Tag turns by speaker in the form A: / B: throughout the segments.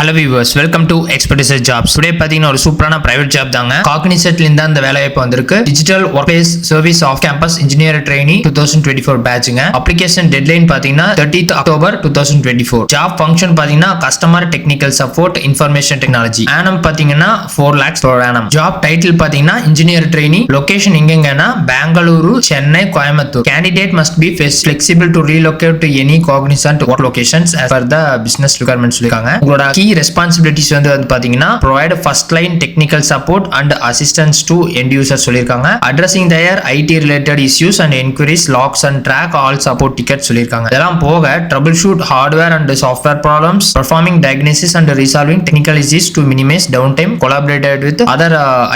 A: Hello viewers, welcome to Expertise Jobs. Today பாத்தீங்கன்னா ஒரு சூப்பரான பிரைவேட் ஜாப் தாங்க. காக்னிசென்ட்ல இருந்து அந்த வேலைவாய்ப்பு வந்திருக்கு. Digital workplace service off campus engineer trainee 2024 பேட்ச்ங்க. அப்ளிகேஷன் டெட்லைன் பாத்தீங்கன்னா 30th அக்டோபர் 2024. ஜாப் ஃபங்க்ஷன் பாத்தீங்கன்னா customer technical support information technology. Annum பாத்தீங்கன்னா 4 lakhs per annum. Job title பாத்தீங்கன்னா இன்ஜினியர் ட்ரெய்னி. லொகேஷன் எங்கங்கன்னா Bengaluru, Chennai, Coimbatore. Candidate must be flexible to relocate to any cognizant work locations as per the business requirements சொல்லிருக்காங்க. உங்களோட key responsibilities வந்து பாத்தீங்கன்னா provide first line technical support and assistance to end users சொல்லிருக்காங்க. Addressing their IT related issues and inquiries, logs and track all support tickets சொல்லிருக்காங்க. இதெல்லாம் போக troubleshoot hardware and software problems, performing diagnosis and resolving technical issues to minimize downtime, collaborated with other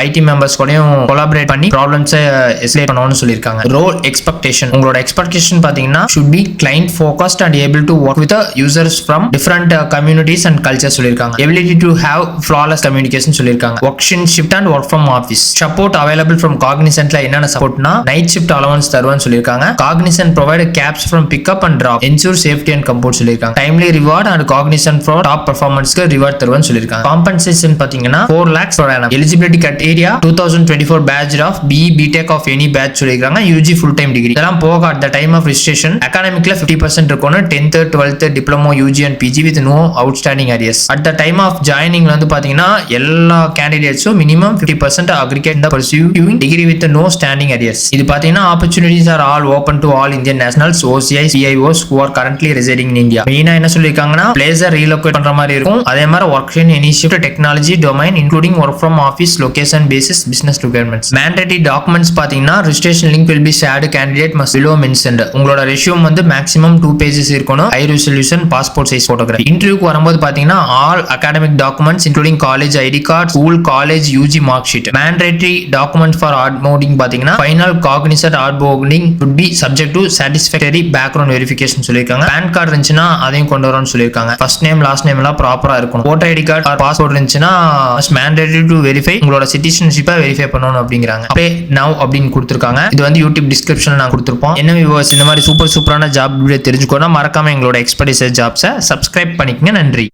A: IT members கூடயும் collaborate பண்ணி problems escalate பண்ணனும்னு சொல்லிருக்காங்க. Role expectation, உங்களோட expectation பாத்தீங்கன்னா should be client focused and able to work with the users from different communities and cultures சொல்லிருக்காங்க. Ability to have flawless communication சொல்லிருக்காங்க. Work shift and work from office. Support available from Cognizantல என்னென்ன சப்போர்ட்னா night shift allowance தருவான்னு சொல்லிருக்காங்க. Cognizant provide cabs from pickup and drop, ensure safety and comfort சொல்லிருக்காங்க. Timely reward and Cognizant for top performanceக்கு reward தருவான்னு சொல்லிருக்காங்க. Compensation பாத்தீங்கன்னா 4 lakhs per annum. Eligibility criteria 2024 batch of BE BTech of any batch சொல்லிருக்காங்க. UG full time degree. இதெல்லாம் போக at the time of registration academicல 50% இருக்கணும். 10th 12th diploma UG and PG with no outstanding arrears. At the time of joining வந்து பாத்தீங்கன்னா எல்லா கேண்டிடேட்ஸும் minimum 50% aggregate in the pursuing degree with no standing arrears. இது பாத்தீங்கன்னா opportunities are all open to all Indian nationals, OCIs, CIOs who are currently residing in India. மெயினா என்ன சொல்லிருக்காங்கன்னா place relocate பண்ற மாதிரி இருக்கும். அதே மாதிரி work in any shift technology domain including work from office location basis business requirements. Mandatory documents பாத்தீங்கன்னா registration link will be shared, candidate must below mentioned. உங்களோட resume வந்து maximum 2 pages இருக்கணும். high resolution passport size photograph. இன்டர்வியூக்கு வரும்போது பாத்தீங்கன்னா all academic documents including college ID card, school, college, UG mark sheet. Mandatory document for onboarding பாத்தீங்கன்னா final cognizant onboarding would be subject to satisfactory background verification சொல்லிருக்காங்க. PAN card இருந்துச்சுன்னா அதையும் கொண்டு வரணும்னு சொல்லிருக்காங்க. first name last name எல்லாம் ப்ராப்பரா இருக்கணும். voter ID card or passport இருந்துச்சுன்னா mandatory to verify உங்களோட citizenship வெரிஃபை பண்ணனும் அப்படிங்கறாங்க. Pay now அப்படின்னு கொடுத்திருக்காங்க. இது வந்து YouTube descriptionல நான் கொடுத்திருப்போம். என்ன வியூவர்ஸ் இந்த மாதிரி சூப்பரான ஜாப் வீடியோ தெரிஞ்சுக்கணும்னா மறக்காம எங்களோட எக்ஸ்பர்டைஸ் ஜாப்ஸை சப்ஸ்கிரைப் பண்ணிக்கங்க. நன்றி.